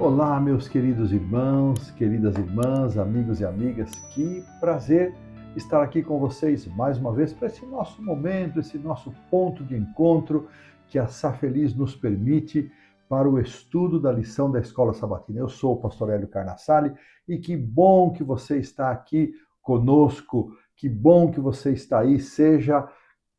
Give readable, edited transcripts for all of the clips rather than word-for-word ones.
Olá, meus queridos irmãos, queridas irmãs, amigos e amigas, que prazer estar aqui com vocês mais uma vez para esse nosso momento, esse nosso ponto de encontro que a Safeliz nos permite para o estudo da lição da Escola Sabatina. Eu sou o pastor Hélio Carnassali e que bom que você está aqui conosco, que bom que você está aí, seja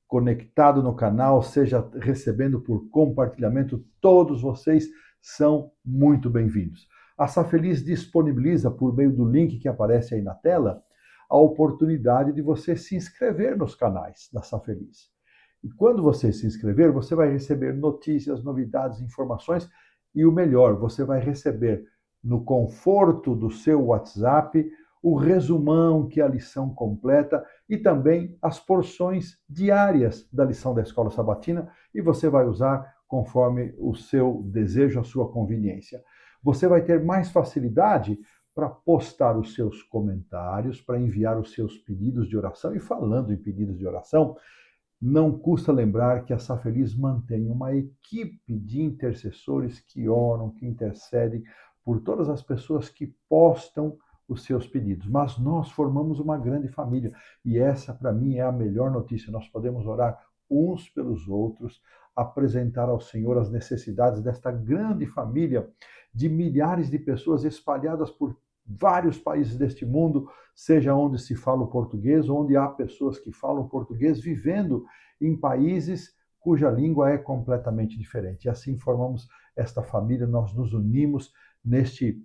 conectado no canal, seja recebendo por compartilhamento, todos vocês são muito bem-vindos. A Safeliz disponibiliza, por meio do link que aparece aí na tela, a oportunidade de você se inscrever nos canais da Safeliz. E quando você se inscrever, você vai receber notícias, novidades, informações e o melhor, você vai receber no conforto do seu WhatsApp o resumão que é a lição completa e também as porções diárias da lição da Escola Sabatina e você vai usar conforme o seu desejo, a sua conveniência. Você vai ter mais facilidade para postar os seus comentários, para enviar os seus pedidos de oração. E falando em pedidos de oração, não custa lembrar que a Safeliz mantém uma equipe de intercessores que oram, que intercedem por todas as pessoas que postam os seus pedidos. Mas nós formamos uma grande família e essa, para mim, é a melhor notícia. Nós podemos orar uns pelos outros, apresentar ao Senhor as necessidades desta grande família de milhares de pessoas espalhadas por vários países deste mundo, seja onde se fala o português, onde há pessoas que falam português vivendo em países cuja língua é completamente diferente. E assim formamos esta família, nós nos unimos neste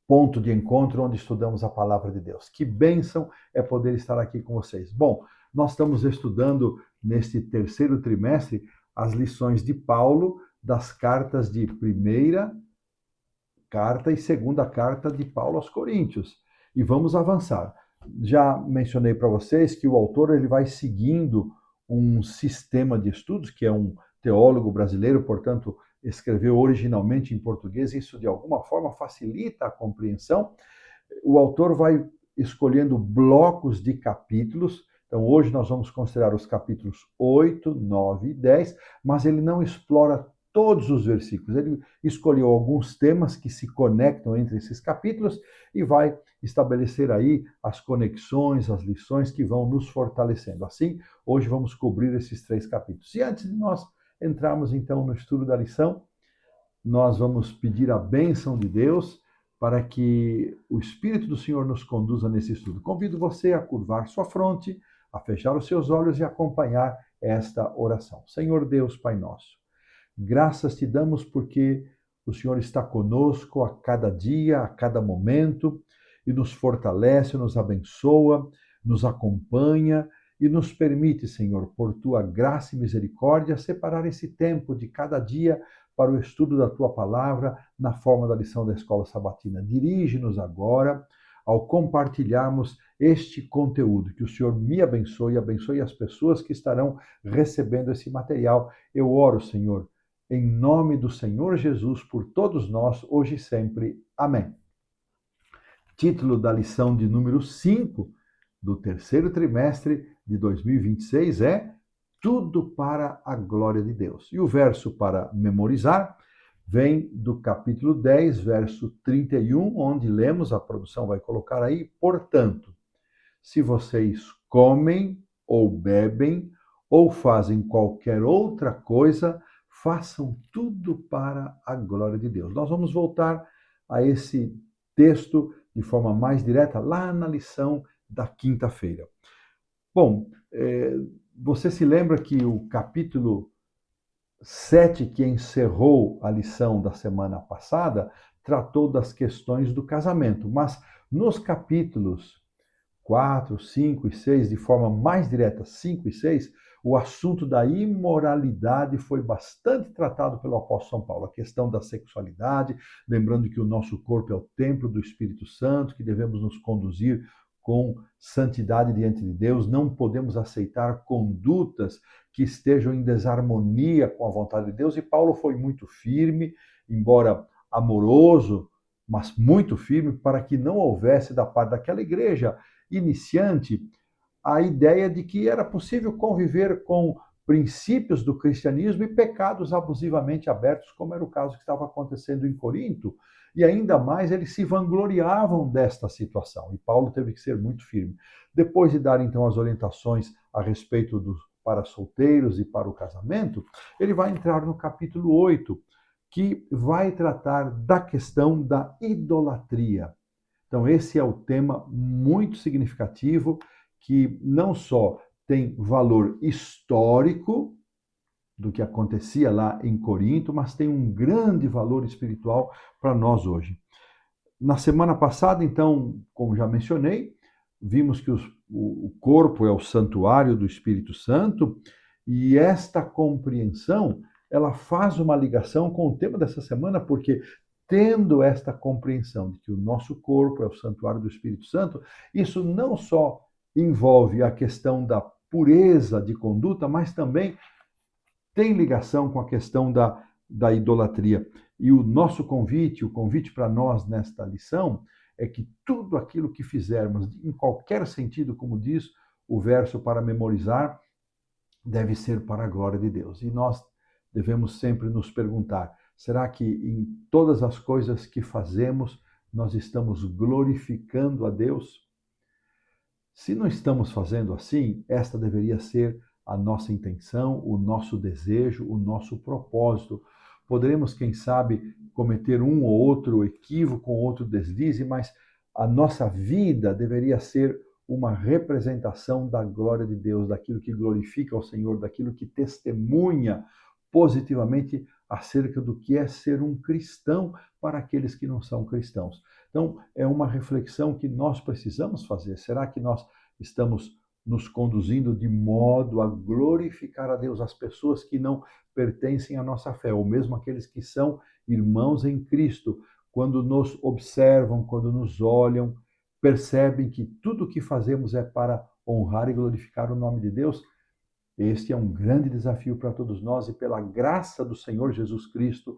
ponto de encontro onde estudamos a palavra de Deus. Que bênção é poder estar aqui com vocês. Bom, nós estamos estudando neste terceiro trimestre as lições de Paulo das cartas de primeira carta e segunda carta de Paulo aos Coríntios. E vamos avançar. Já mencionei para vocês que o autor ele vai seguindo um sistema de estudos, que é um teólogo brasileiro, portanto, escreveu originalmente em português, isso de alguma forma facilita a compreensão. O autor vai escolhendo blocos de capítulos, então hoje nós vamos considerar os capítulos 8, 9 e 10, mas ele não explora todos os versículos, ele escolheu alguns temas que se conectam entre esses capítulos e vai estabelecer aí as conexões, as lições que vão nos fortalecendo. Assim, hoje vamos cobrir esses 3 capítulos. E antes de nós entrarmos então no estudo da lição, nós vamos pedir a bênção de Deus para que o Espírito do Senhor nos conduza nesse estudo. Convido você a curvar sua fronte, a fechar os seus olhos e acompanhar esta oração. Senhor Deus, Pai nosso, graças te damos porque o Senhor está conosco a cada dia, a cada momento, e nos fortalece, nos abençoa, nos acompanha e nos permite, Senhor, por tua graça e misericórdia, separar esse tempo de cada dia para o estudo da tua palavra na forma da lição da Escola Sabatina. Dirige-nos agora ao compartilharmos este conteúdo. Que o Senhor me abençoe e abençoe as pessoas que estarão recebendo esse material. Eu oro, Senhor, em nome do Senhor Jesus, por todos nós, hoje e sempre. Amém. Título da lição de número 5 do terceiro trimestre de 2026 é Tudo para a Glória de Deus. E o verso para memorizar vem do capítulo 10, verso 31, onde lemos, a produção vai colocar aí, portanto, se vocês comem ou bebem ou fazem qualquer outra coisa, façam tudo para a glória de Deus. Nós vamos voltar a esse texto de forma mais direta lá na lição da quinta-feira. Bom, você se lembra que o capítulo 7, que encerrou a lição da semana passada, tratou das questões do casamento, mas nos capítulos 4, 5 e 6, de forma mais direta, 5 e 6, o assunto da imoralidade foi bastante tratado pelo apóstolo São Paulo. A questão da sexualidade, lembrando que o nosso corpo é o templo do Espírito Santo, que devemos nos conduzir com santidade diante de Deus, não podemos aceitar condutas que estejam em desarmonia com a vontade de Deus. E Paulo foi muito firme, embora amoroso, mas muito firme, para que não houvesse da parte daquela igreja iniciante a ideia de que era possível conviver com princípios do cristianismo e pecados abusivamente abertos, como era o caso que estava acontecendo em Corinto. E ainda mais, eles se vangloriavam desta situação. E Paulo teve que ser muito firme. Depois de dar, então, as orientações a respeito para solteiros e para o casamento, ele vai entrar no capítulo 8, que vai tratar da questão da idolatria. Então, esse é o tema muito significativo, que não só tem valor histórico do que acontecia lá em Corinto, mas tem um grande valor espiritual para nós hoje. Na semana passada, então, como já mencionei, vimos que o corpo é o santuário do Espírito Santo, e esta compreensão, ela faz uma ligação com o tema dessa semana, porque tendo esta compreensão de que o nosso corpo é o santuário do Espírito Santo, isso não só envolve a questão da pureza de conduta, mas também tem ligação com a questão da idolatria. E o nosso convite, o convite para nós nesta lição, é que tudo aquilo que fizermos, em qualquer sentido, como diz o verso para memorizar, deve ser para a glória de Deus. E nós devemos sempre nos perguntar, será que em todas as coisas que fazemos, nós estamos glorificando a Deus? Se não estamos fazendo assim, esta deveria ser a nossa intenção, o nosso desejo, o nosso propósito. Poderemos, quem sabe, cometer um ou outro equívoco, um outro deslize, mas a nossa vida deveria ser uma representação da glória de Deus, daquilo que glorifica ao Senhor, daquilo que testemunha positivamente acerca do que é ser um cristão para aqueles que não são cristãos. Então, é uma reflexão que nós precisamos fazer. Será que nós estamos nos conduzindo de modo a glorificar a Deus, as pessoas que não pertencem à nossa fé, ou mesmo aqueles que são irmãos em Cristo, quando nos observam, quando nos olham, percebem que tudo o que fazemos é para honrar e glorificar o nome de Deus? Este é um grande desafio para todos nós, e pela graça do Senhor Jesus Cristo,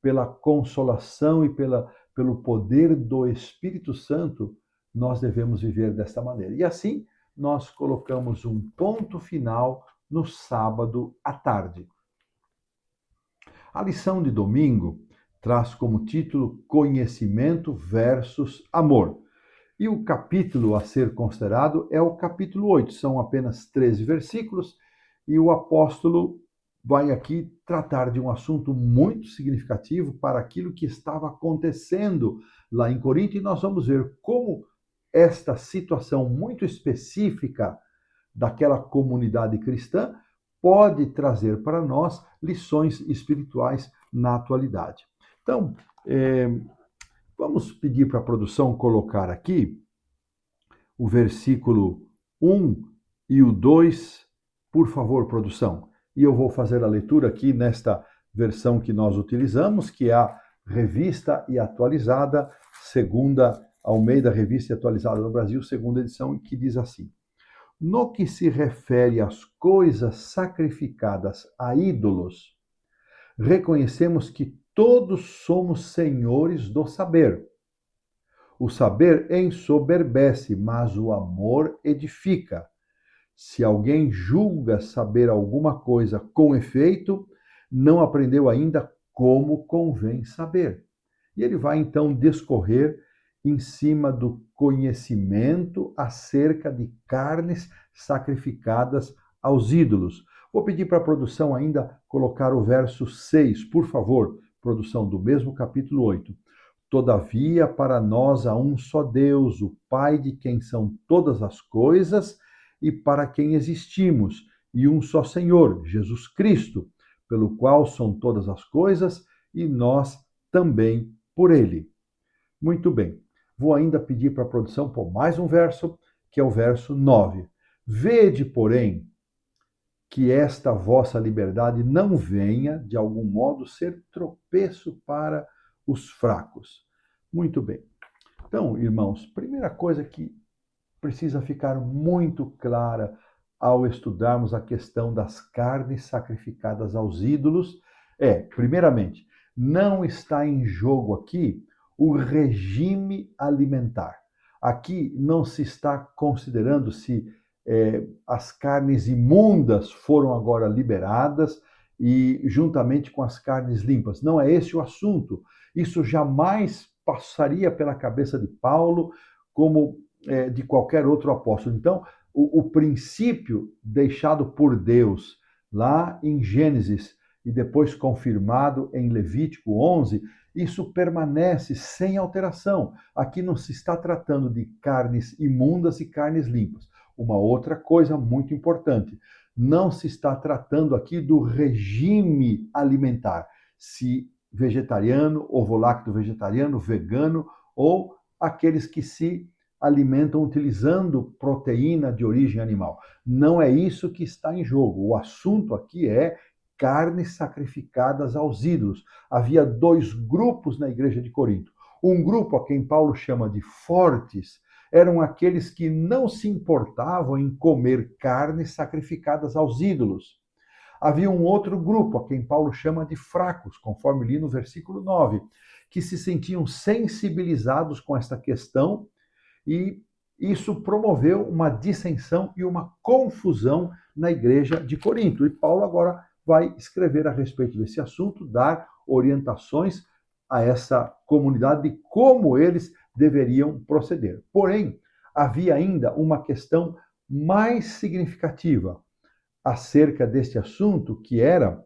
pela consolação e pelo poder do Espírito Santo, nós devemos viver desta maneira. E assim, nós colocamos um ponto final no sábado à tarde. A lição de domingo traz como título Conhecimento versus Amor. E o capítulo a ser considerado é o capítulo 8. São apenas 13 versículos, e o apóstolo vai aqui tratar de um assunto muito significativo para aquilo que estava acontecendo lá em Corinto, e nós vamos ver como esta situação muito específica daquela comunidade cristã pode trazer para nós lições espirituais na atualidade. Então, vamos pedir para a produção colocar aqui o versículo 1 e o 2, por favor, produção. E eu vou fazer a leitura aqui nesta versão que nós utilizamos, que é a Revista e Atualizada, segunda Almeida, Revista e Atualizada do Brasil, segunda edição, que diz assim: no que se refere às coisas sacrificadas a ídolos, reconhecemos que todos somos senhores do saber. O saber ensoberbece, mas o amor edifica. Se alguém julga saber alguma coisa com efeito, não aprendeu ainda como convém saber. E ele vai então discorrer em cima do conhecimento acerca de carnes sacrificadas aos ídolos. Vou pedir para a produção ainda colocar o verso 6, por favor, produção do mesmo capítulo 8. Todavia, para nós há um só Deus, o Pai de quem são todas as coisas e para quem existimos, e um só Senhor, Jesus Cristo, pelo qual são todas as coisas e nós também por ele. Muito bem. Vou ainda pedir para a produção pôr mais um verso, que é o verso 9. Vede, porém, que esta vossa liberdade não venha, de algum modo, ser tropeço para os fracos. Muito bem. Então, irmãos, primeira coisa que precisa ficar muito clara ao estudarmos a questão das carnes sacrificadas aos ídolos é, primeiramente, não está em jogo aqui o regime alimentar. Aqui não se está considerando se as carnes imundas foram agora liberadas e juntamente com as carnes limpas. Não é esse o assunto. Isso jamais passaria pela cabeça de Paulo como de qualquer outro apóstolo. Então, o princípio deixado por Deus lá em Gênesis e depois confirmado em Levítico 11, isso permanece sem alteração. Aqui não se está tratando de carnes imundas e carnes limpas. Uma outra coisa muito importante, não se está tratando aqui do regime alimentar, se vegetariano, ovo-lacto vegetariano, vegano ou aqueles que se alimentam utilizando proteína de origem animal. Não é isso que está em jogo. O assunto aqui é carnes sacrificadas aos ídolos. Havia dois grupos na igreja de Corinto. Um grupo a quem Paulo chama de fortes, eram aqueles que não se importavam em comer carnes sacrificadas aos ídolos. Havia um outro grupo, a quem Paulo chama de fracos, conforme li no versículo 9, que se sentiam sensibilizados com esta questão e isso promoveu uma dissensão e uma confusão na igreja de Corinto. E Paulo agora vai escrever a respeito desse assunto, dar orientações a essa comunidade de como eles deveriam proceder. Porém, havia ainda uma questão mais significativa acerca deste assunto, que era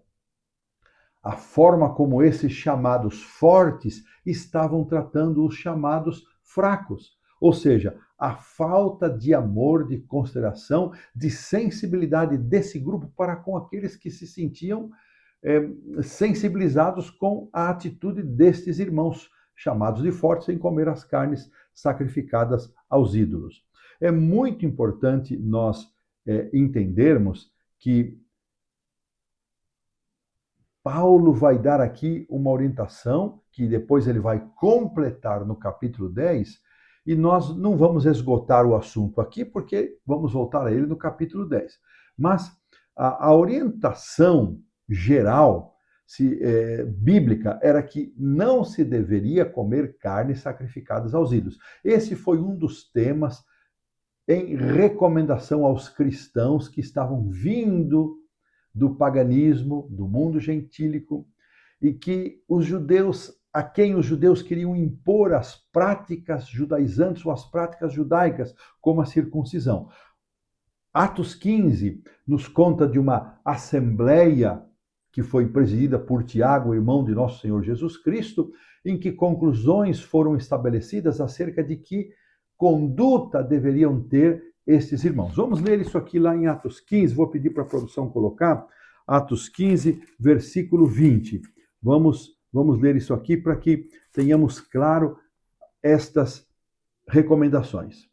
a forma como esses chamados fortes estavam tratando os chamados fracos. Ou seja, a falta de amor, de consideração, de sensibilidade desse grupo para com aqueles que se sentiam sensibilizados com a atitude destes irmãos, chamados de fortes, em comer as carnes sacrificadas aos ídolos. É muito importante nós entendermos que Paulo vai dar aqui uma orientação, que depois ele vai completar no capítulo 10, e nós não vamos esgotar o assunto aqui, porque vamos voltar a ele no capítulo 10. Mas a orientação geral bíblica era que não se deveria comer carnes sacrificadas aos ídolos. Esse foi um dos temas em recomendação aos cristãos que estavam vindo do paganismo, do mundo gentílico, e que os judeus, a quem os judeus queriam impor as práticas judaizantes ou as práticas judaicas, como a circuncisão. Atos 15 nos conta de uma assembleia que foi presidida por Tiago, irmão de nosso Senhor Jesus Cristo, em que conclusões foram estabelecidas acerca de que conduta deveriam ter estes irmãos. Vamos ler isso aqui lá em Atos 15, vou pedir para a produção colocar, Atos 15, versículo 20. Vamos ler isso aqui para que tenhamos claro estas recomendações.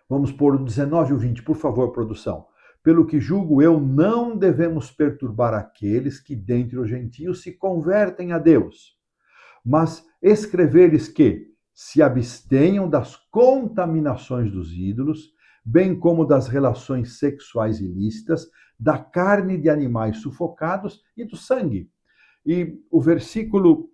Vamos pôr o 19 e o 20, por favor, produção. Pelo que julgo eu, não devemos perturbar aqueles que dentre os gentios se convertem a Deus, mas escrever-lhes que se abstenham das contaminações dos ídolos, bem como das relações sexuais ilícitas, da carne de animais sufocados e do sangue. E o versículo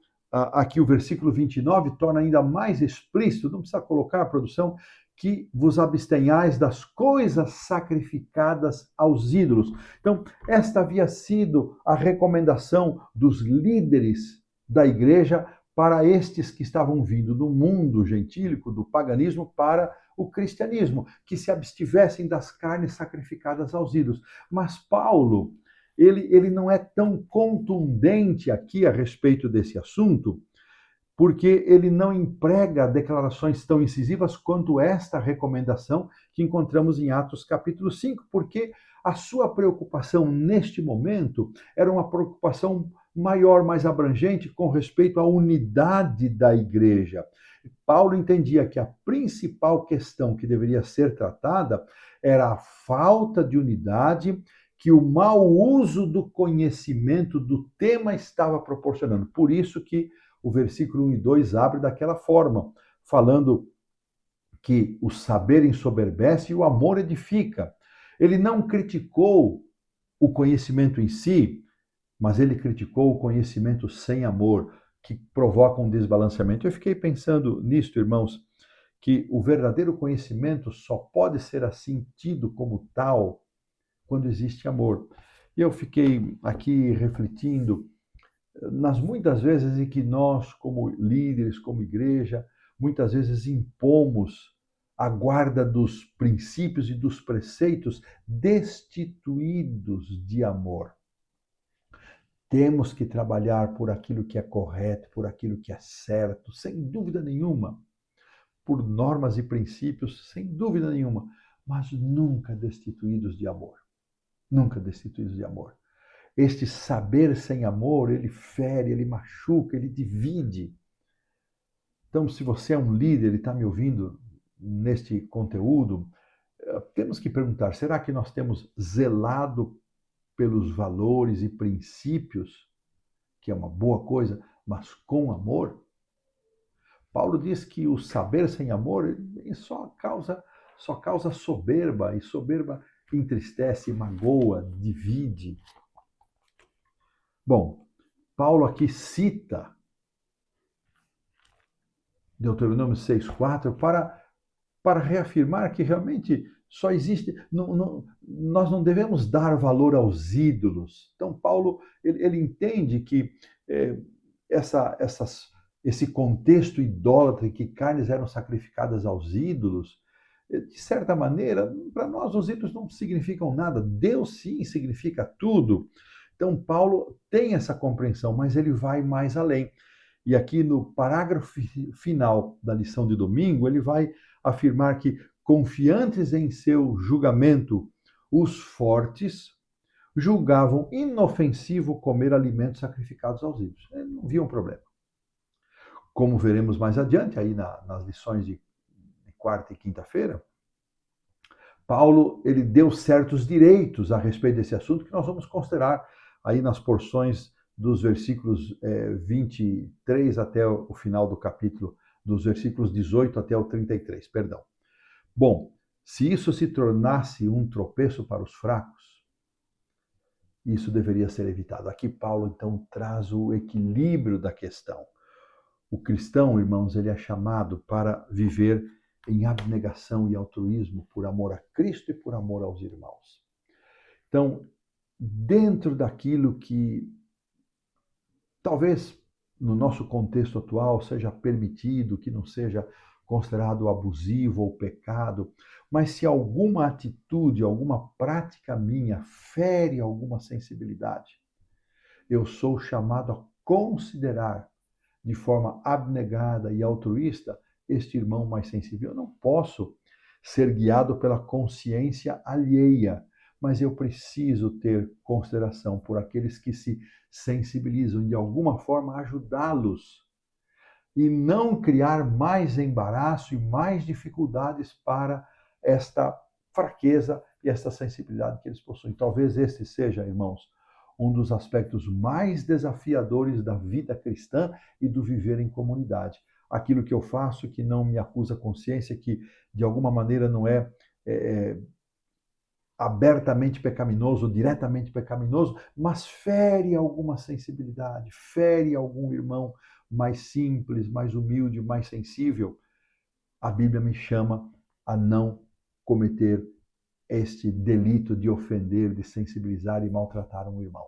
29 torna ainda mais explícito, não precisa colocar a produção, que vos abstenhais das coisas sacrificadas aos ídolos. Então, esta havia sido a recomendação dos líderes da igreja para estes que estavam vindo do mundo gentílico, do paganismo, para o cristianismo, que se abstivessem das carnes sacrificadas aos ídolos. Mas Paulo, ele não é tão contundente aqui a respeito desse assunto, porque ele não emprega declarações tão incisivas quanto esta recomendação que encontramos em Atos capítulo 5, porque a sua preocupação neste momento era uma preocupação maior, mais abrangente com respeito à unidade da igreja. Paulo entendia que a principal questão que deveria ser tratada era a falta de unidade que o mau uso do conhecimento do tema estava proporcionando. Por isso que o versículo 1 e 2 abre daquela forma, falando que o saber ensoberbece e o amor edifica. Ele não criticou o conhecimento em si, mas ele criticou o conhecimento sem amor, que provoca um desbalanceamento. Eu fiquei pensando nisto, irmãos, que o verdadeiro conhecimento só pode ser assim tido como tal quando existe amor. E eu fiquei aqui refletindo nas muitas vezes em que nós, como líderes, como igreja, muitas vezes impomos a guarda dos princípios e dos preceitos destituídos de amor. Temos que trabalhar por aquilo que é correto, por aquilo que é certo, sem dúvida nenhuma, por normas e princípios, sem dúvida nenhuma, mas nunca destituídos de amor. Nunca destituídos de amor. Este saber sem amor, ele fere, ele machuca, ele divide. Então, se você é um líder e está me ouvindo neste conteúdo, temos que perguntar, será que nós temos zelado pelos valores e princípios, que é uma boa coisa, mas com amor? Paulo diz que o saber sem amor só causa soberba, e soberba entristece, magoa, divide. Bom, Paulo aqui cita Deuteronômio 6,4 para reafirmar que realmente só existe, nós não devemos dar valor aos ídolos. Então, Paulo ele entende que esse contexto idólatra em que carnes eram sacrificadas aos ídolos, de certa maneira, para nós os ídolos não significam nada. Deus sim significa tudo. Então, Paulo tem essa compreensão, mas ele vai mais além. E aqui no parágrafo final da lição de domingo, ele vai afirmar que, confiantes em seu julgamento, os fortes julgavam inofensivo comer alimentos sacrificados aos ídolos. Eles não viam problema. Como veremos mais adiante, aí nas lições de quarta e quinta-feira, Paulo ele deu certos direitos a respeito desse assunto que nós vamos considerar aí nas porções dos versículos 23 até o final do capítulo, dos versículos 18 até o 33, perdão. Bom, se isso se tornasse um tropeço para os fracos, isso deveria ser evitado. Aqui Paulo então traz o equilíbrio da questão. O cristão, irmãos, ele é chamado para viver em abnegação e altruísmo por amor a Cristo e por amor aos irmãos. Então, dentro daquilo que talvez no nosso contexto atual seja permitido, que não seja considerado abusivo ou pecado, mas se alguma atitude, alguma prática minha fere alguma sensibilidade, eu sou chamado a considerar de forma abnegada e altruísta este irmão mais sensível. Eu não posso ser guiado pela consciência alheia, mas eu preciso ter consideração por aqueles que se sensibilizam, de alguma forma ajudá-los e não criar mais embaraço e mais dificuldades para esta fraqueza e esta sensibilidade que eles possuem. Talvez este seja, irmãos, um dos aspectos mais desafiadores da vida cristã e do viver em comunidade. Aquilo que eu faço que não me acusa a consciência, que de alguma maneira não é abertamente pecaminoso, diretamente pecaminoso, mas fere alguma sensibilidade, fere algum irmão mais simples, mais humilde, mais sensível. A Bíblia me chama a não cometer este delito de ofender, de sensibilizar e maltratar um irmão.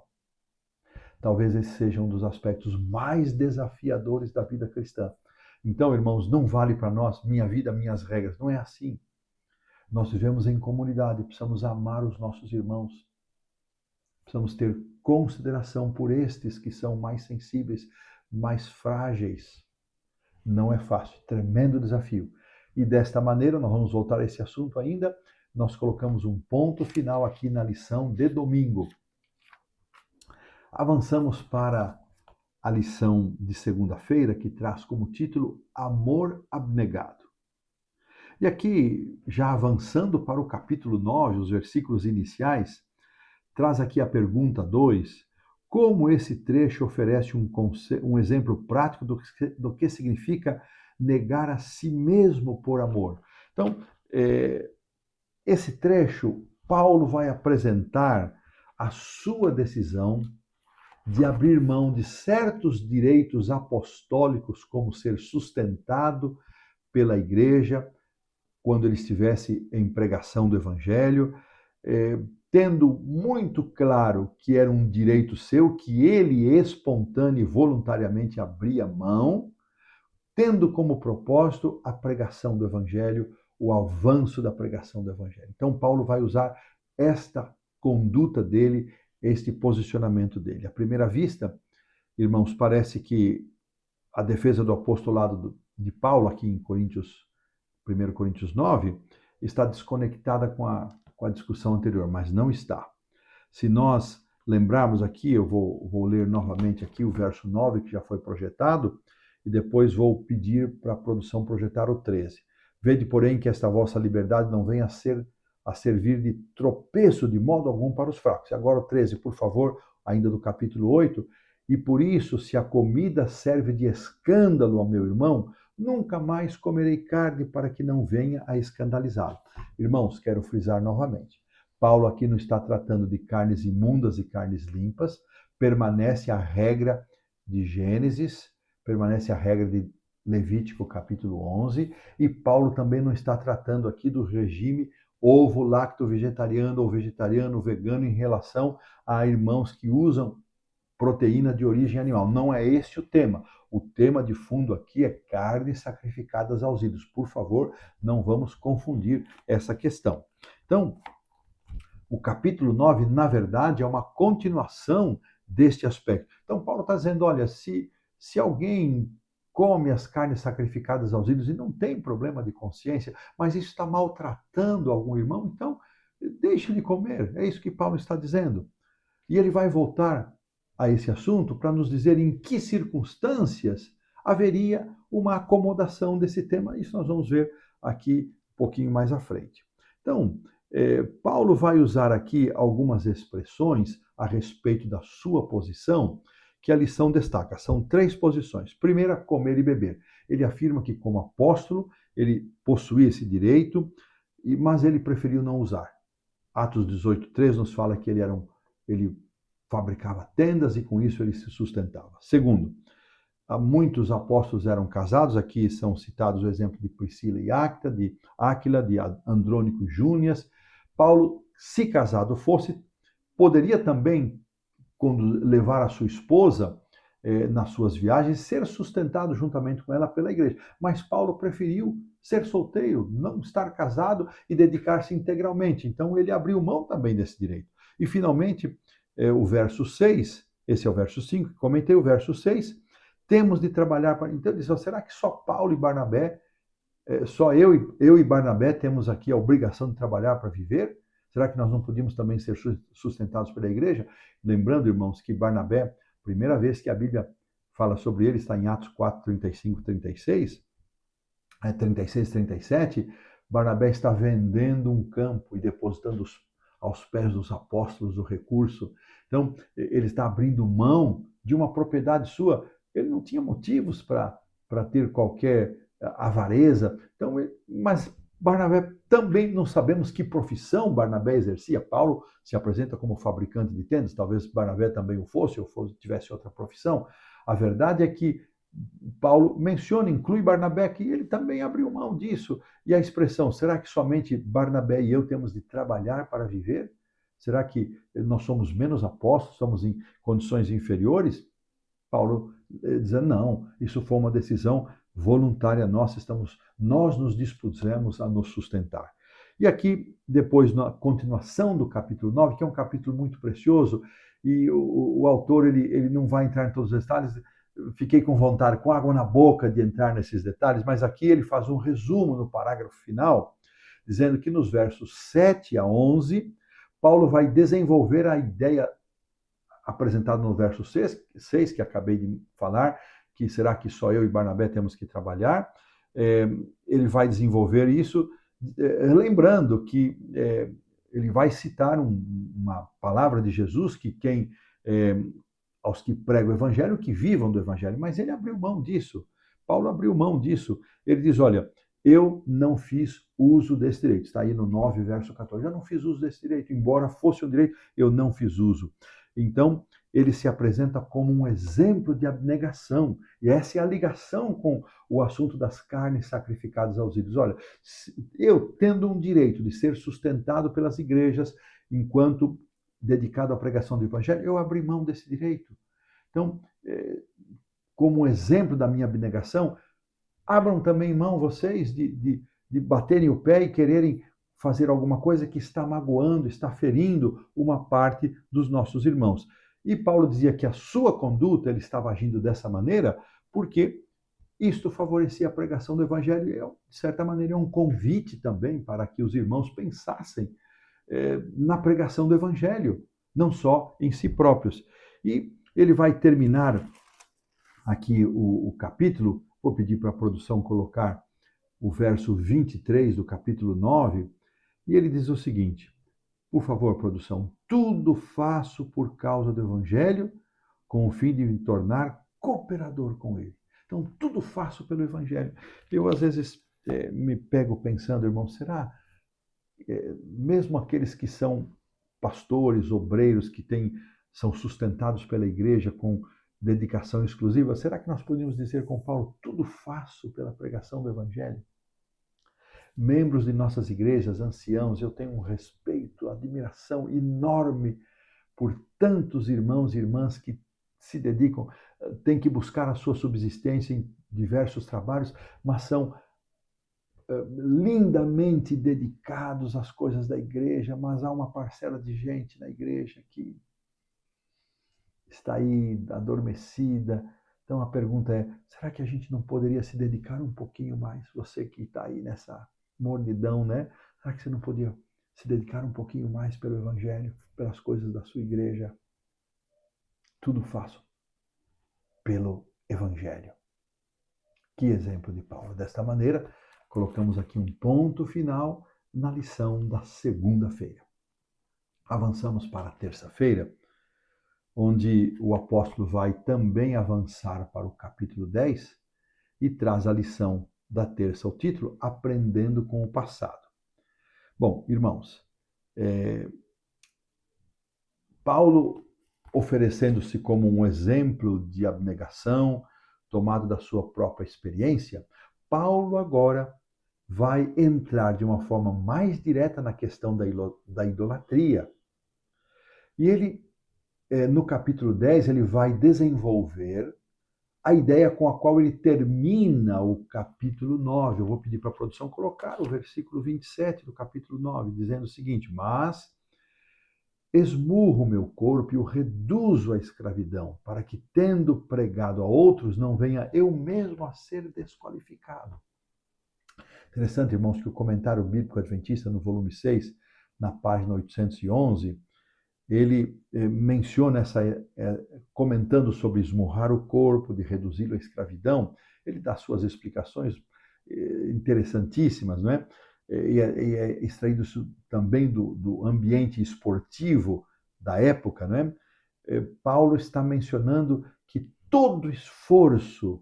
Talvez esse seja um dos aspectos mais desafiadores da vida cristã. Então, irmãos, não vale para nós minha vida, minhas regras. Não é assim. Nós vivemos em comunidade, precisamos amar os nossos irmãos. Precisamos ter consideração por estes que são mais sensíveis, mais frágeis. Não é fácil, tremendo desafio. E desta maneira, nós vamos voltar a esse assunto ainda. Nós colocamos um ponto final aqui na lição de domingo. Avançamos para a lição de segunda-feira, que traz como título Amor Abnegado. E aqui, já avançando para o capítulo 9, os versículos iniciais, traz aqui a pergunta 2, como esse trecho oferece um exemplo prático do que significa negar a si mesmo por amor. Então, esse trecho, Paulo vai apresentar a sua decisão de abrir mão de certos direitos apostólicos, como ser sustentado pela igreja, quando ele estivesse em pregação do Evangelho, tendo muito claro que era um direito seu, que ele espontâneo e voluntariamente abria mão, tendo como propósito a pregação do Evangelho, o avanço da pregação do Evangelho. Então, Paulo vai usar esta conduta dele, este posicionamento dele. À primeira vista, irmãos, parece que a defesa do apostolado de Paulo, aqui em 1 Coríntios 9, está desconectada com a discussão anterior, mas não está. Se nós lembrarmos aqui, eu vou ler novamente aqui o verso 9, que já foi projetado, e depois vou pedir para a produção projetar o 13. Vede, porém, que esta vossa liberdade não venha a servir de tropeço de modo algum para os fracos. E agora o 13, por favor, ainda do capítulo 8. E por isso, se a comida serve de escândalo ao meu irmão, nunca mais comerei carne para que não venha a escandalizá-lo. Irmãos, quero frisar novamente. Paulo aqui não está tratando de carnes imundas e carnes limpas. Permanece a regra de Gênesis, permanece a regra de Levítico capítulo 11. E Paulo também não está tratando aqui do regime ovo, lacto, vegetariano ou vegetariano, vegano em relação a irmãos que usam proteína de origem animal. Não é esse o tema. O tema de fundo aqui é carnes sacrificadas aos ídolos. Por favor, não vamos confundir essa questão. Então, o capítulo 9, na verdade, é uma continuação deste aspecto. Então, Paulo está dizendo, olha, se alguém come as carnes sacrificadas aos ídolos e não tem problema de consciência, mas isso está maltratando algum irmão, então deixe de comer. É isso que Paulo está dizendo. E ele vai voltar a esse assunto para nos dizer em que circunstâncias haveria uma acomodação desse tema. Isso nós vamos ver aqui um pouquinho mais à frente. Então, Paulo vai usar aqui algumas expressões a respeito da sua posição que a lição destaca. São 3 posições. Primeira, comer e beber. Ele afirma que, como apóstolo, ele possuía esse direito, mas ele preferiu não usar. Atos 18:3 nos fala que ele fabricava tendas e com isso ele se sustentava. Segundo, muitos apóstolos eram casados. Aqui são citados o exemplo de Priscila e Áquila, de Andrônico e Júnias. Paulo, se casado fosse, poderia também levar a sua esposa nas suas viagens, ser sustentado juntamente com ela pela igreja. Mas Paulo preferiu ser solteiro, não estar casado e dedicar-se integralmente. Então ele abriu mão também desse direito. E finalmente, o verso 6, esse é o verso 5, comentei o verso 6, temos de trabalhar para... Então ele disse, será que só Paulo e Barnabé, só eu e Barnabé temos aqui a obrigação de trabalhar para viver? Será que nós não podíamos também ser sustentados pela igreja? Lembrando, irmãos, que Barnabé, primeira vez que a Bíblia fala sobre ele, está em Atos 4, 35, 36, 36, 37, Barnabé está vendendo um campo e depositando aos pés dos apóstolos o recurso. Então, ele está abrindo mão de uma propriedade sua. Ele não tinha motivos para ter qualquer avareza. Então, mas Barnabé também não sabemos que profissão Barnabé exercia. Paulo se apresenta como fabricante de tendas, talvez Barnabé também o fosse, ou tivesse outra profissão. A verdade é que Paulo menciona, inclui Barnabé, que ele também abriu mão disso. E a expressão, será que somente Barnabé e eu temos de trabalhar para viver? Será que nós somos menos apóstolos, somos em condições inferiores? Paulo dizendo, não, isso foi uma decisão voluntária nossa, nós nos dispusemos a nos sustentar. E aqui, depois, na continuação do capítulo 9, que é um capítulo muito precioso, e o autor ele não vai entrar em todos os detalhes, fiquei com vontade, com água na boca de entrar nesses detalhes, mas aqui ele faz um resumo no parágrafo final, dizendo que nos versos 7 a 11, Paulo vai desenvolver a ideia apresentada no verso 6, que acabei de falar, que será que só eu e Barnabé temos que trabalhar. Ele vai desenvolver isso, lembrando que ele vai citar uma palavra de Jesus, que aos que pregam o evangelho, que vivam do evangelho, mas ele abriu mão disso. Paulo abriu mão disso. Ele diz, olha, eu não fiz uso desse direito. Está aí no 9, verso 14. Eu não fiz uso desse direito, embora fosse um direito, eu não fiz uso. Então, ele se apresenta como um exemplo de abnegação. E essa é a ligação com o assunto das carnes sacrificadas aos ídolos. Olha, eu tendo um direito de ser sustentado pelas igrejas enquanto dedicado à pregação do evangelho, eu abri mão desse direito. Então, como exemplo da minha abnegação, abram também mão vocês de baterem o pé e quererem fazer alguma coisa que está magoando, está ferindo uma parte dos nossos irmãos. E Paulo dizia que a sua conduta, ele estava agindo dessa maneira, porque isto favorecia a pregação do evangelho. De certa maneira, é um convite também para que os irmãos pensassem na pregação do evangelho, não só em si próprios. E ele vai terminar aqui o capítulo, vou pedir para a produção colocar o verso 23 do capítulo 9, e ele diz o seguinte: por favor, produção, tudo faço por causa do evangelho, com o fim de me tornar cooperador com ele. Então, tudo faço pelo evangelho. Eu, às vezes, me pego pensando, irmão, será mesmo aqueles que são pastores, obreiros, que são sustentados pela igreja com dedicação exclusiva, será que nós podemos dizer com Paulo, tudo faço pela pregação do evangelho? Membros de nossas igrejas, anciãos, eu tenho um respeito, admiração enorme por tantos irmãos e irmãs que se dedicam, têm que buscar a sua subsistência em diversos trabalhos, mas são lindamente dedicados às coisas da igreja, mas há uma parcela de gente na igreja que está aí adormecida. Então a pergunta é, será que a gente não poderia se dedicar um pouquinho mais? Você que está aí nessa mornidão, né? Será que você não podia se dedicar um pouquinho mais pelo evangelho, pelas coisas da sua igreja? Tudo faço pelo evangelho. Que exemplo de Paulo. Desta maneira, colocamos aqui um ponto final na lição da segunda-feira. Avançamos para a terça-feira, onde o apóstolo vai também avançar para o capítulo 10 e traz a lição da terça, o título, Aprendendo com o Passado. Bom, irmãos, Paulo oferecendo-se como um exemplo de abnegação, tomado da sua própria experiência, Paulo agora vai entrar de uma forma mais direta na questão da idolatria. E ele, no capítulo 10, ele vai desenvolver a ideia com a qual ele termina o capítulo 9. Eu vou pedir para a produção colocar o versículo 27 do capítulo 9, dizendo o seguinte: mas esmurro o meu corpo e o reduzo à escravidão, para que, tendo pregado a outros, não venha eu mesmo a ser desqualificado. Interessante, irmãos, que o comentário bíblico adventista, no volume 6, na página 811, ele menciona comentando sobre esmurrar o corpo, de reduzi-lo à escravidão, ele dá suas explicações interessantíssimas, não é? E é extraído isso também do ambiente esportivo da época, não é? Paulo está mencionando que todo esforço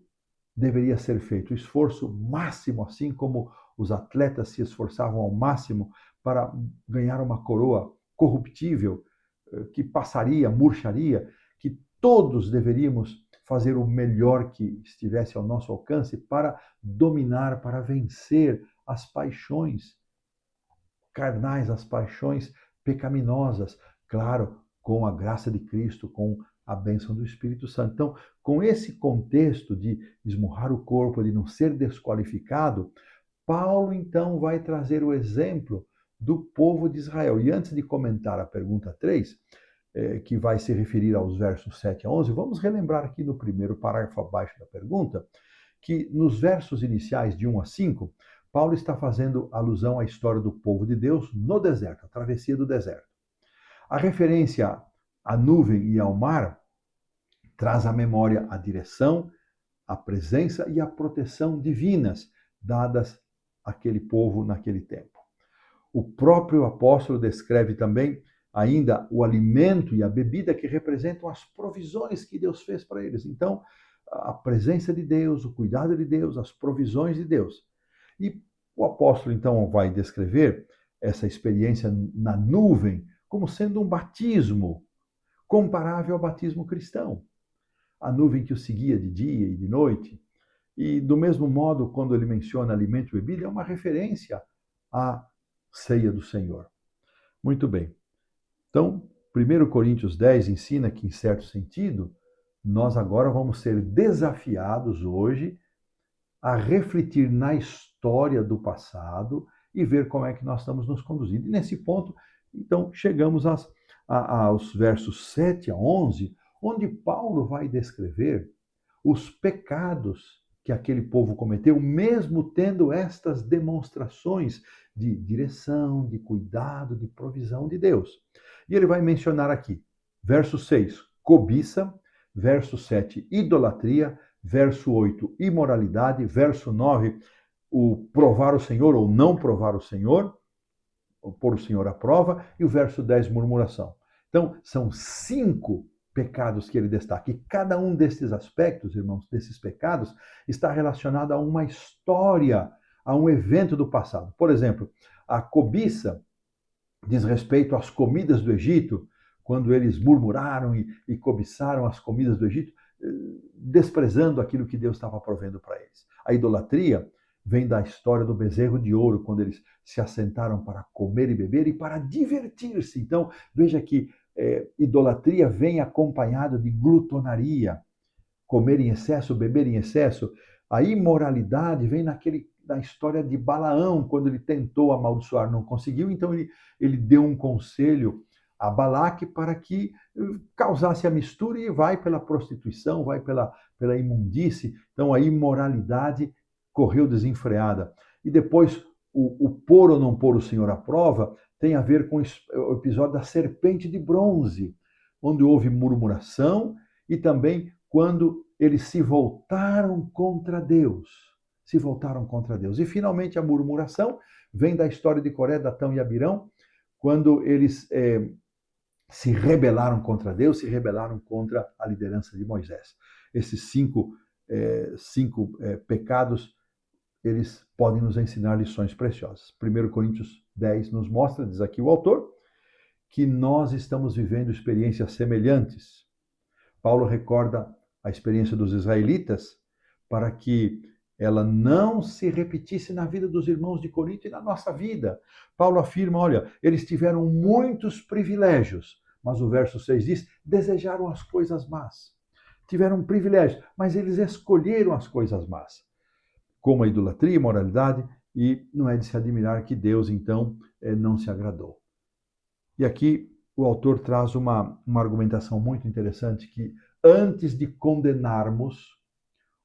deveria ser feito, o esforço máximo, assim como os atletas se esforçavam ao máximo para ganhar uma coroa corruptível, que passaria, murcharia, que todos deveríamos fazer o melhor que estivesse ao nosso alcance para dominar, para vencer as paixões carnais, as paixões pecaminosas, claro, com a graça de Cristo, com a bênção do Espírito Santo. Então, com esse contexto de esmurrar o corpo, de não ser desqualificado, Paulo, então, vai trazer o exemplo do povo de Israel. E antes de comentar a pergunta 3, que vai se referir aos versos 7 a 11, vamos relembrar aqui no primeiro parágrafo abaixo da pergunta, que nos versos iniciais de 1 a 5, Paulo está fazendo alusão à história do povo de Deus no deserto, a travessia do deserto. A referência à nuvem e ao mar traz à memória a direção, a presença e a proteção divinas dadas àquele povo naquele tempo. O próprio apóstolo descreve também ainda o alimento e a bebida que representam as provisões que Deus fez para eles. Então, a presença de Deus, o cuidado de Deus, as provisões de Deus. E o apóstolo, então, vai descrever essa experiência na nuvem como sendo um batismo, comparável ao batismo cristão. A nuvem que o seguia de dia e de noite. E do mesmo modo, quando ele menciona alimento e bebida, é uma referência à ceia do Senhor. Muito bem. Então, 1 Coríntios 10 ensina que, em certo sentido, nós agora vamos ser desafiados hoje a refletir na história do passado e ver como é que nós estamos nos conduzindo. E nesse ponto, então, chegamos aos versos 7 a 11, onde Paulo vai descrever os pecados que aquele povo cometeu, mesmo tendo estas demonstrações de direção, de cuidado, de provisão de Deus. E ele vai mencionar aqui, verso 6, cobiça, verso 7, idolatria, verso 8, imoralidade, verso 9, o provar o Senhor ou não provar o Senhor, ou pôr o Senhor à prova, e o verso 10, murmuração. Então, são 5 pecados que ele destaca. E cada um desses aspectos, irmãos, desses pecados, está relacionado a uma história, a um evento do passado. Por exemplo, a cobiça diz respeito às comidas do Egito, quando eles murmuraram e cobiçaram as comidas do Egito, desprezando aquilo que Deus estava provendo para eles. A idolatria vem da história do bezerro de ouro, quando eles se assentaram para comer e beber e para divertir-se. Então, veja que idolatria vem acompanhada de glutonaria, comer em excesso, beber em excesso. A imoralidade vem na história de Balaão, quando ele tentou amaldiçoar, não conseguiu, então ele deu um conselho a Balaque para que causasse a mistura e vai pela prostituição, vai pela imundície. Então a imoralidade correu desenfreada. E depois o pôr ou não pôr o Senhor à prova tem a ver com o episódio da serpente de bronze, onde houve murmuração e também quando eles se voltaram contra Deus. Se voltaram contra Deus. E finalmente a murmuração vem da história de Coré, Datão e Abirão, quando eles se rebelaram contra Deus, se rebelaram contra a liderança de Moisés. Esses cinco pecados, eles podem nos ensinar lições preciosas. 1 Coríntios 10 nos mostra, diz aqui o autor, que nós estamos vivendo experiências semelhantes. Paulo recorda a experiência dos israelitas para que ela não se repetisse na vida dos irmãos de Corinto e na nossa vida. Paulo afirma, olha, eles tiveram muitos privilégios, mas o verso 6 diz, desejaram as coisas más. Tiveram privilégios, mas eles escolheram as coisas más, como a idolatria, a imoralidade, e não é de se admirar que Deus, então, não se agradou. E aqui o autor traz uma argumentação muito interessante, que antes de condenarmos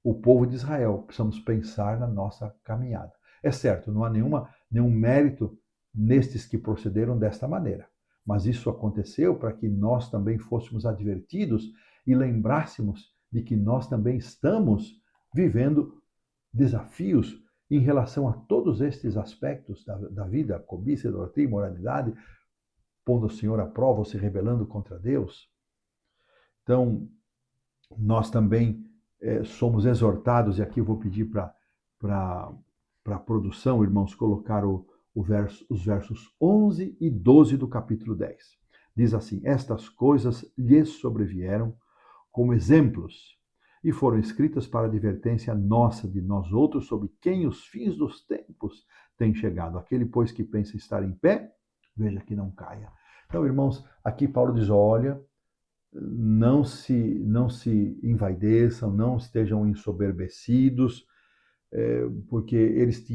o povo de Israel, precisamos pensar na nossa caminhada. É certo, não há nenhum mérito nestes que procederam desta maneira, mas isso aconteceu para que nós também fôssemos advertidos e lembrássemos de que nós também estamos vivendo desafios em relação a todos estes aspectos da vida, cobiça, idolatria, imoralidade, pondo o Senhor à prova ou se rebelando contra Deus. Então, nós também somos exortados, e aqui eu vou pedir para a produção, irmãos, colocar os versos 11 e 12 do capítulo 10. Diz assim, estas coisas lhes sobrevieram como exemplos, e foram escritas para advertência nossa de nós outros, sobre quem os fins dos tempos têm chegado. Aquele, pois, que pensa estar em pé, veja que não caia. Então, irmãos, aqui Paulo diz, olha, não se envaideçam, não estejam ensoberbecidos, porque eles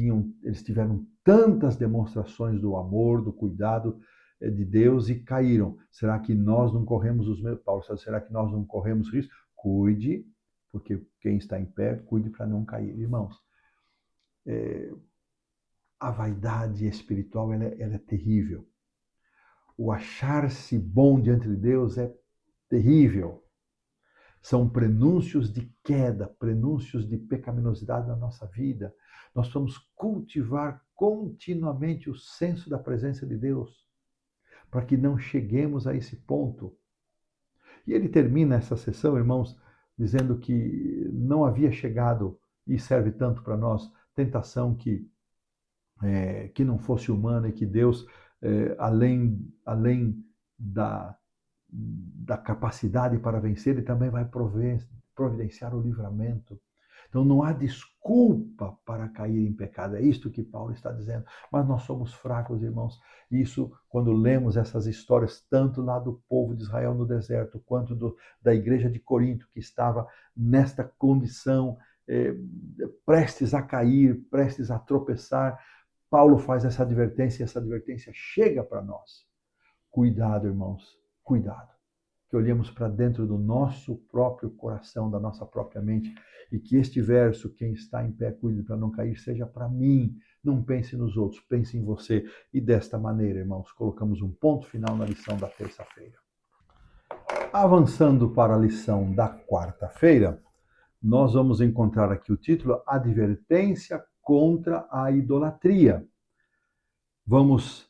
tiveram tantas demonstrações do amor, do cuidado de Deus e caíram. Será que nós não corremos os mesmos? Paulo, será que nós não corremos risco? Cuide, porque quem está em pé, cuide para não cair. Irmãos, a vaidade espiritual ela é terrível. O achar-se bom diante de Deus é terrível. São prenúncios de queda, prenúncios de pecaminosidade na nossa vida. Nós vamos cultivar continuamente o senso da presença de Deus, para que não cheguemos a esse ponto. E ele termina essa sessão, irmãos, dizendo que não havia chegado, e serve tanto para nós, tentação que não fosse humana e que Deus, além da capacidade para vencer, ele também vai providenciar o livramento. Então não há desculpa para cair em pecado. É isto que Paulo está dizendo. Mas nós somos fracos, irmãos. Isso, quando lemos essas histórias, tanto lá do povo de Israel no deserto, quanto da igreja de Corinto, que estava nesta condição, prestes a cair, prestes a tropeçar, Paulo faz essa advertência, e essa advertência chega para nós. Cuidado, irmãos, cuidado. Que olhemos para dentro do nosso próprio coração, da nossa própria mente, e que este verso, quem está em pé, cuide para não cair, seja para mim. Não pense nos outros, pense em você. E desta maneira, irmãos, colocamos um ponto final na lição da terça-feira. Avançando para a lição da quarta-feira, nós vamos encontrar aqui o título Advertência contra a idolatria. Vamos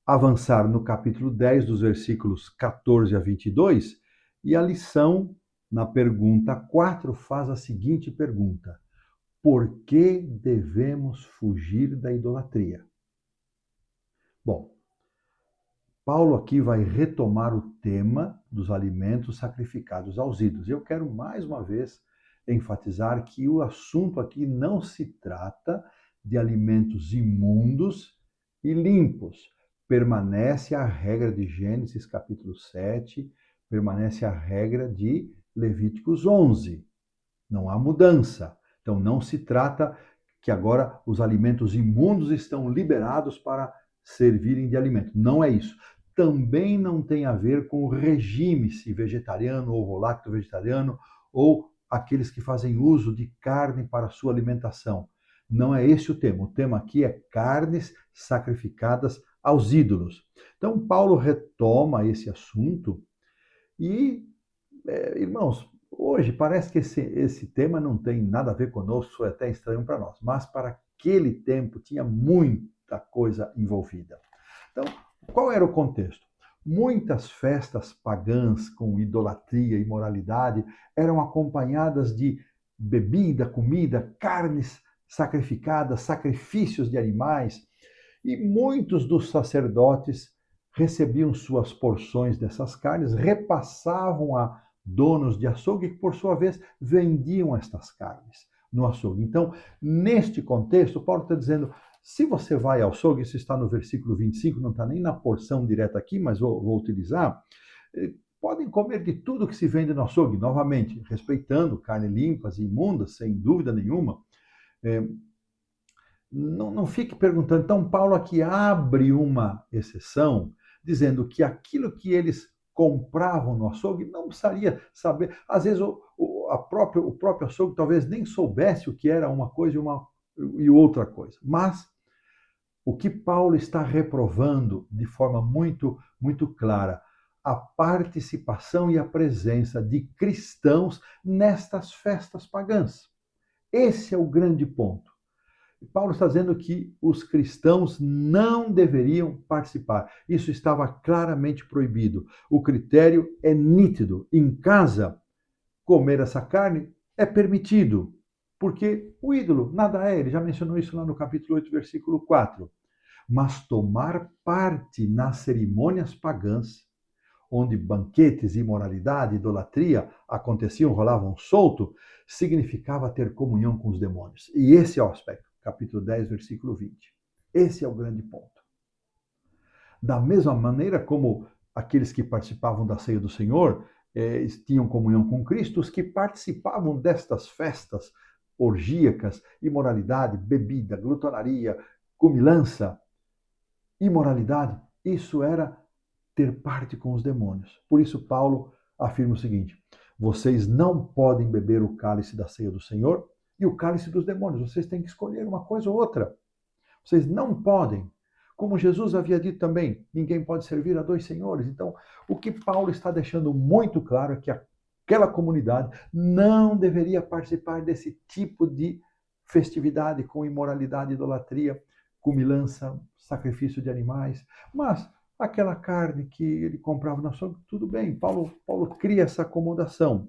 avançar no capítulo 10, dos versículos 14 a 22, e a lição, na pergunta 4, faz a seguinte pergunta: por que devemos fugir da idolatria? Bom, Paulo aqui vai retomar o tema dos alimentos sacrificados aos ídolos. Eu quero mais uma vez enfatizar que o assunto aqui não se trata de alimentos imundos e limpos. Permanece a regra de Gênesis capítulo 7, permanece a regra de Levíticos 11. Não há mudança. Então não se trata que agora os alimentos imundos estão liberados para servirem de alimento. Não é isso. Também não tem a ver com o regime, se vegetariano ou volacto vegetariano, ou aqueles que fazem uso de carne para sua alimentação. Não é esse o tema. O tema aqui é carnes sacrificadas aos ídolos. Então, Paulo retoma esse assunto e, irmãos, hoje parece que esse tema não tem nada a ver conosco, é até estranho para nós, mas para aquele tempo tinha muita coisa envolvida. Então, qual era o contexto? Muitas festas pagãs com idolatria e imoralidade eram acompanhadas de bebida, comida, carnes sacrificadas, sacrifícios de animais, e muitos dos sacerdotes recebiam suas porções dessas carnes, repassavam a donos de açougue que, por sua vez, vendiam estas carnes no açougue. Então, neste contexto, Paulo está dizendo, se você vai ao açougue, isso está no versículo 25, não está nem na porção direta aqui, mas vou utilizar, podem comer de tudo que se vende no açougue, novamente, respeitando carnes limpas e imundas, sem dúvida nenhuma. Não fique perguntando. Então, Paulo aqui abre uma exceção, dizendo que aquilo que eles compravam no açougue não precisaria saber. Às vezes, o próprio açougue talvez nem soubesse o que era uma coisa e outra coisa. Mas o que Paulo está reprovando de forma muito, muito clara, a participação e a presença de cristãos nestas festas pagãs. Esse é o grande ponto. Paulo está dizendo que os cristãos não deveriam participar. Isso estava claramente proibido. O critério é nítido. Em casa, comer essa carne é permitido, porque o ídolo nada é. Ele já mencionou isso lá no capítulo 8, versículo 4. Mas tomar parte nas cerimônias pagãs, onde banquetes, imoralidade, idolatria aconteciam, rolavam solto, significava ter comunhão com os demônios. E esse é o aspecto. Capítulo 10, versículo 20. Esse é o grande ponto. Da mesma maneira como aqueles que participavam da ceia do Senhor tinham comunhão com Cristo, os que participavam destas festas orgíacas, imoralidade, bebida, glutonaria, cumilança, imoralidade, isso era ter parte com os demônios. Por isso Paulo afirma o seguinte: vocês não podem beber o cálice da ceia do Senhor e o cálice dos demônios. Vocês têm que escolher uma coisa ou outra. Vocês não podem. Como Jesus havia dito também, ninguém pode servir a dois senhores. Então, o que Paulo está deixando muito claro é que aquela comunidade não deveria participar desse tipo de festividade com imoralidade, idolatria, cumilança, sacrifício de animais. Mas aquela carne que ele comprava na açougue, tudo bem. Paulo cria essa acomodação.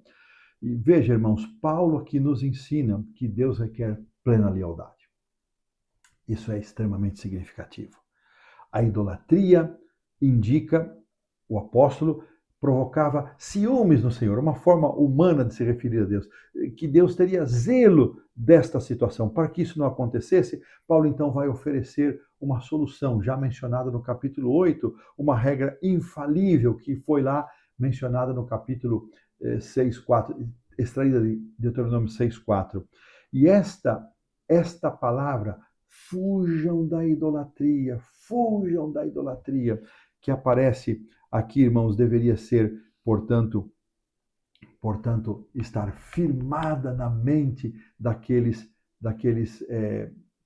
E veja, irmãos, Paulo aqui nos ensina que Deus requer plena lealdade. Isso é extremamente significativo. A idolatria indica, o apóstolo provocava ciúmes no Senhor, uma forma humana de se referir a Deus, que Deus teria zelo desta situação. Para que isso não acontecesse, Paulo então vai oferecer uma solução, já mencionada no capítulo 8, uma regra infalível que foi lá mencionada no capítulo 6:4, extraída de Deuteronômio 6:4. E esta palavra, fujam da idolatria, que aparece aqui, irmãos, deveria ser, portanto, estar firmada na mente daqueles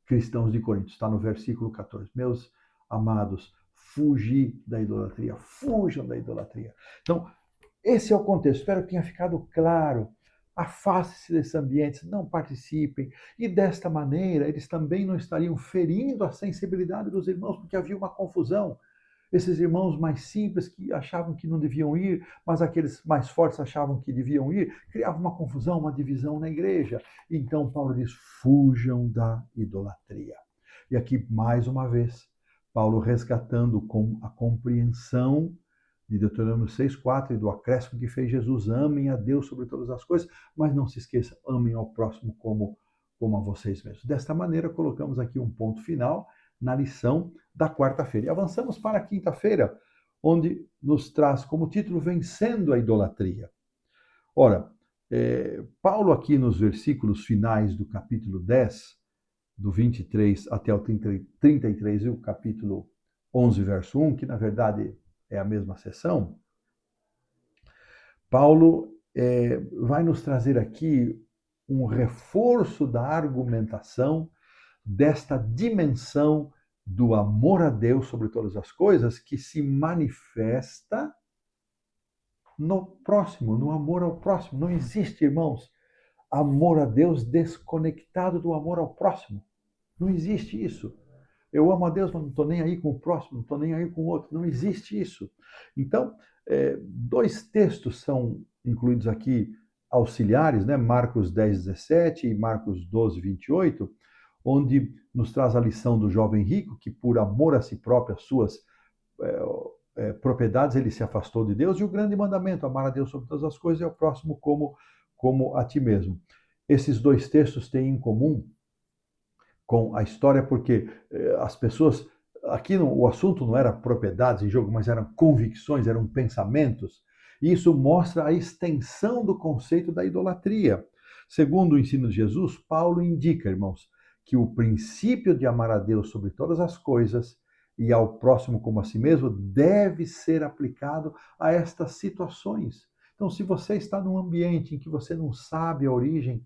cristãos de Corinto. Está no versículo 14. Meus amados, fugir da idolatria, fujam da idolatria. Então, esse é o contexto. Espero que tenha ficado claro. Afaste-se desses ambientes, não participem. E desta maneira, eles também não estariam ferindo a sensibilidade dos irmãos, porque havia uma confusão. Esses irmãos mais simples que achavam que não deviam ir, mas aqueles mais fortes achavam que deviam ir, criava uma confusão, uma divisão na igreja. Então Paulo diz: fujam da idolatria. E aqui, mais uma vez, Paulo resgatando com a compreensão de Deuteronômio 6:4 e do acréscimo que fez Jesus: amem a Deus sobre todas as coisas, mas não se esqueçam, amem ao próximo como a vocês mesmos. Desta maneira, colocamos aqui um ponto final na lição da quarta-feira. E avançamos para a quinta-feira, onde nos traz como título Vencendo a Idolatria. Ora, Paulo aqui nos versículos finais do capítulo 10, do 23 até o 33 e o capítulo 11, verso 1, que na verdade é a mesma sessão, Paulo vai nos trazer aqui um reforço da argumentação desta dimensão do amor a Deus sobre todas as coisas que se manifesta no próximo, no amor ao próximo. Não existe, irmãos, amor a Deus desconectado do amor ao próximo. Não existe isso. Eu amo a Deus, mas não estou nem aí com o próximo, não estou nem aí com o outro. Não existe isso. Então, dois textos são incluídos aqui auxiliares, né? Marcos 10:17 e Marcos 12:28, onde nos traz a lição do jovem rico, que por amor a si próprio, as suas propriedades, ele se afastou de Deus, e o grande mandamento, amar a Deus sobre todas as coisas e ao próximo como a ti mesmo. Esses dois textos têm em comum com a história, porque as pessoas, aqui o assunto não era propriedades em jogo, mas eram convicções, eram pensamentos, e isso mostra a extensão do conceito da idolatria. Segundo o ensino de Jesus, Paulo indica, irmãos, que o princípio de amar a Deus sobre todas as coisas e ao próximo como a si mesmo deve ser aplicado a estas situações. Então, se você está num ambiente em que você não sabe a origem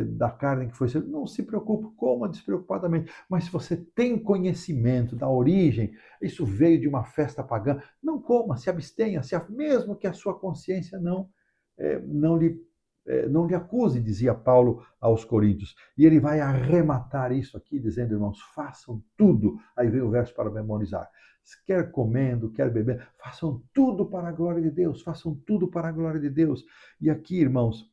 da carne que foi servida, não se preocupe, coma despreocupadamente. Mas se você tem conhecimento da origem, isso veio de uma festa pagã, não coma, se abstenha, mesmo que a sua consciência não lhe acuse, dizia Paulo aos Coríntios. E ele vai arrematar isso aqui, dizendo, irmãos, façam tudo. Aí vem o verso para memorizar. Quer comendo, quer bebendo, façam tudo para a glória de Deus, façam tudo para a glória de Deus. E aqui, irmãos,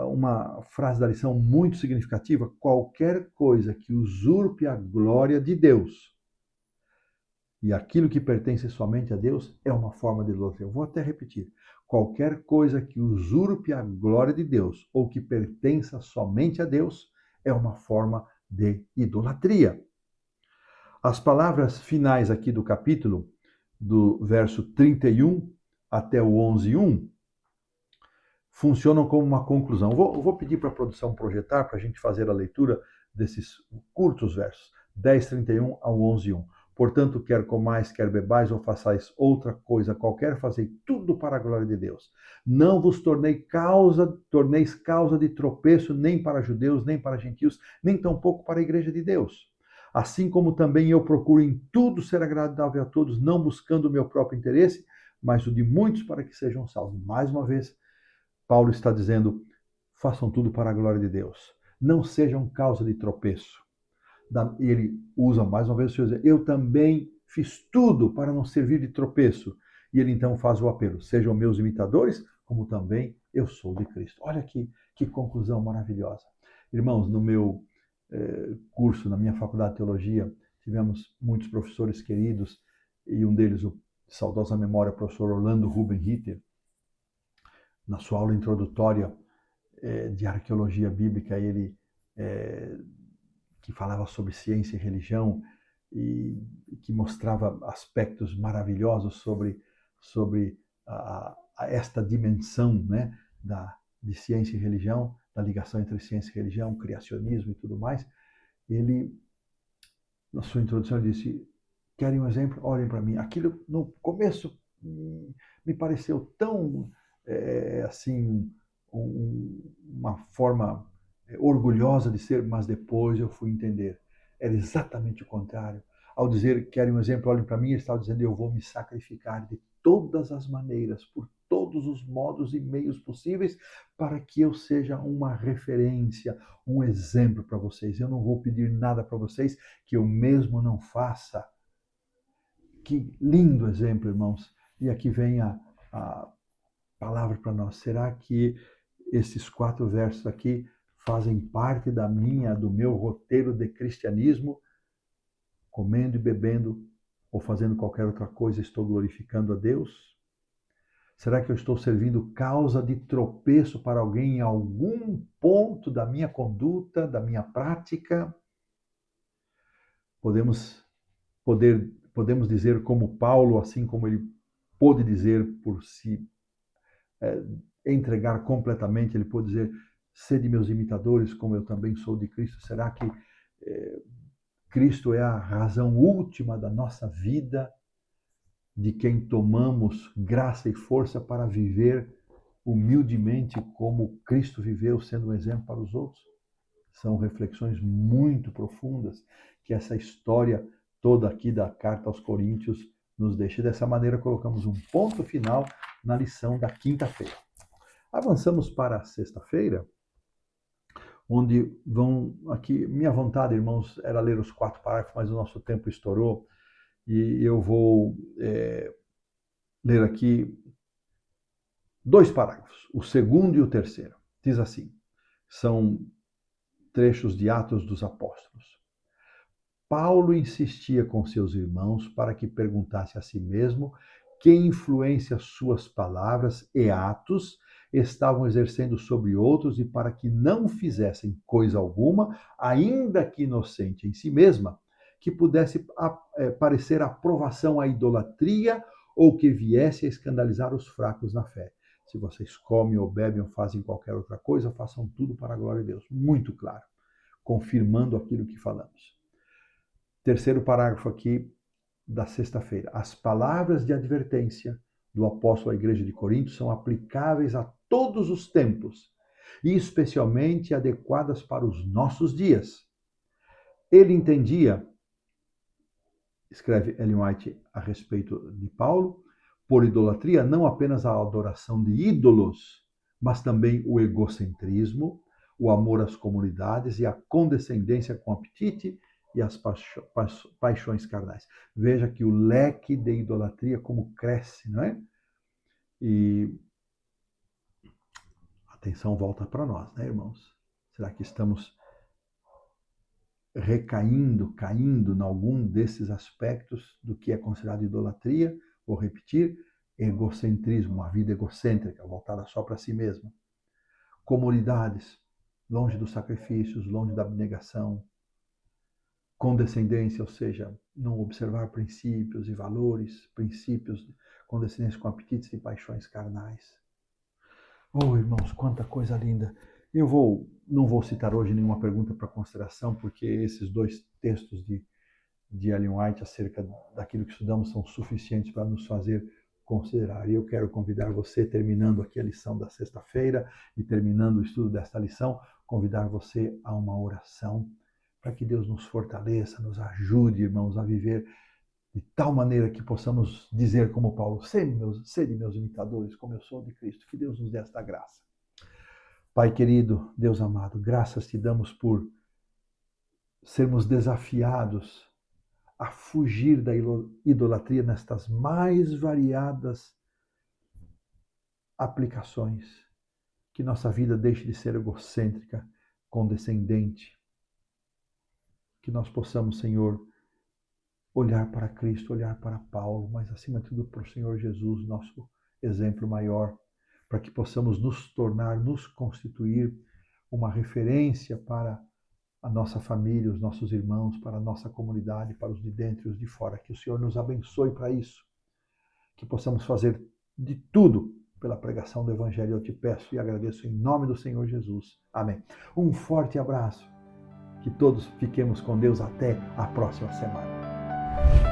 uma frase da lição muito significativa: qualquer coisa que usurpe a glória de Deus e aquilo que pertence somente a Deus é uma forma de idolatria. Eu vou até repetir. Qualquer coisa que usurpe a glória de Deus ou que pertença somente a Deus é uma forma de idolatria. As palavras finais aqui do capítulo, do verso 31 até o 11:1, funcionam como uma conclusão. Vou pedir para a produção projetar para a gente fazer a leitura desses curtos versos, 10:31 ao 11:1. Portanto, quer comais, quer bebais ou façais outra coisa qualquer, fazei tudo para a glória de Deus. Não vos torneis causa de tropeço nem para judeus, nem para gentios, nem tampouco para a igreja de Deus. Assim como também eu procuro em tudo ser agradável a todos, não buscando o meu próprio interesse, mas o de muitos para que sejam salvos. Mais uma vez, Paulo está dizendo, façam tudo para a glória de Deus. Não sejam causa de tropeço. Ele usa mais uma vez o Senhor, eu também fiz tudo para não servir de tropeço. E ele então faz o apelo, sejam meus imitadores, como também eu sou de Cristo. Olha que conclusão maravilhosa. Irmãos, no meu curso, na minha faculdade de teologia, tivemos muitos professores queridos, e um deles, o de saudosa memória, o professor Orlando Ruben Ritter, na sua aula introdutória de arqueologia bíblica, ele que falava sobre ciência e religião e que mostrava aspectos maravilhosos sobre esta dimensão, né, de ciência e religião, da ligação entre ciência e religião, criacionismo e tudo mais. Ele, na sua introdução, ele disse: querem um exemplo? Olhem para mim. Aquilo, no começo, me pareceu tão, assim, uma forma orgulhosa de ser, mas depois eu fui entender. Era exatamente o contrário. Ao dizer, querem um exemplo, olhem para mim, ele estava dizendo: eu vou me sacrificar de todas as maneiras, por todos os modos e meios possíveis, para que eu seja uma referência, um exemplo para vocês. Eu não vou pedir nada para vocês que eu mesmo não faça. Que lindo exemplo, irmãos. E aqui vem a palavra para nós. Será que esses 4 versos aqui fazem parte do meu roteiro de cristianismo? Comendo e bebendo ou fazendo qualquer outra coisa, estou glorificando a Deus? Será que eu estou servindo causa de tropeço para alguém em algum ponto da minha conduta, da minha prática? Podemos dizer como Paulo, assim como ele pôde dizer por si, entregar completamente, ele pôde dizer: sede meus imitadores, como eu também sou de Cristo. Será que Cristo é a razão última da nossa vida, de quem tomamos graça e força para viver humildemente como Cristo viveu, sendo um exemplo para os outros? São reflexões muito profundas que essa história toda aqui da carta aos Coríntios nos deixa. Dessa maneira, colocamos um ponto final na lição da quinta-feira. Avançamos para a sexta-feira, onde vão aqui, minha vontade, irmãos, era ler os 4 parágrafos, mas o nosso tempo estourou e eu vou ler aqui 2 parágrafos, o segundo e o terceiro. Diz assim, são trechos de Atos dos Apóstolos. Paulo insistia com seus irmãos para que perguntasse a si mesmo que influência suas palavras e atos estavam exercendo sobre outros e para que não fizessem coisa alguma, ainda que inocente em si mesma, que pudesse parecer aprovação à idolatria ou que viesse a escandalizar os fracos na fé. Se vocês comem ou bebem ou fazem qualquer outra coisa, façam tudo para a glória de Deus. Muito claro, confirmando aquilo que falamos. Terceiro parágrafo aqui da sexta-feira. As palavras de advertência do apóstolo à igreja de Corinto são aplicáveis a todos os tempos e especialmente adequadas para os nossos dias. Ele entendia, escreve Ellen White a respeito de Paulo, por idolatria não apenas a adoração de ídolos, mas também o egocentrismo, o amor às comunidades e a condescendência com apetite e as paixões carnais. Veja que o leque de idolatria como cresce, não é? E a atenção volta para nós, né, irmãos? Será que estamos caindo em algum desses aspectos do que é considerado idolatria? Vou repetir, egocentrismo, uma vida egocêntrica, voltada só para si mesma. Comunidades, longe dos sacrifícios, longe da abnegação. Condescendência, ou seja, não observar princípios e valores, princípios, condescendência com apetites e paixões carnais. Oh, irmãos, quanta coisa linda! Não vou citar hoje nenhuma pergunta para consideração, porque esses 2 textos de Ellen White acerca daquilo que estudamos são suficientes para nos fazer considerar. E eu quero convidar você, terminando aqui a lição da sexta-feira e terminando o estudo desta lição, convidar você a uma oração para que Deus nos fortaleça, nos ajude, irmãos, a viver de tal maneira que possamos dizer como Paulo: sede meus imitadores, como eu sou de Cristo. Que Deus nos dê esta graça. Pai querido, Deus amado, graças te damos por sermos desafiados a fugir da idolatria nestas mais variadas aplicações. Que nossa vida deixe de ser egocêntrica, condescendente. Que nós possamos, Senhor, olhar para Cristo, olhar para Paulo, mas acima de tudo para o Senhor Jesus, nosso exemplo maior, para que possamos nos tornar, nos constituir uma referência para a nossa família, os nossos irmãos, para a nossa comunidade, para os de dentro e os de fora. Que o Senhor nos abençoe para isso, que possamos fazer de tudo pela pregação do Evangelho. Eu te peço e agradeço em nome do Senhor Jesus. Amém. Um forte abraço. Que todos fiquemos com Deus até a próxima semana.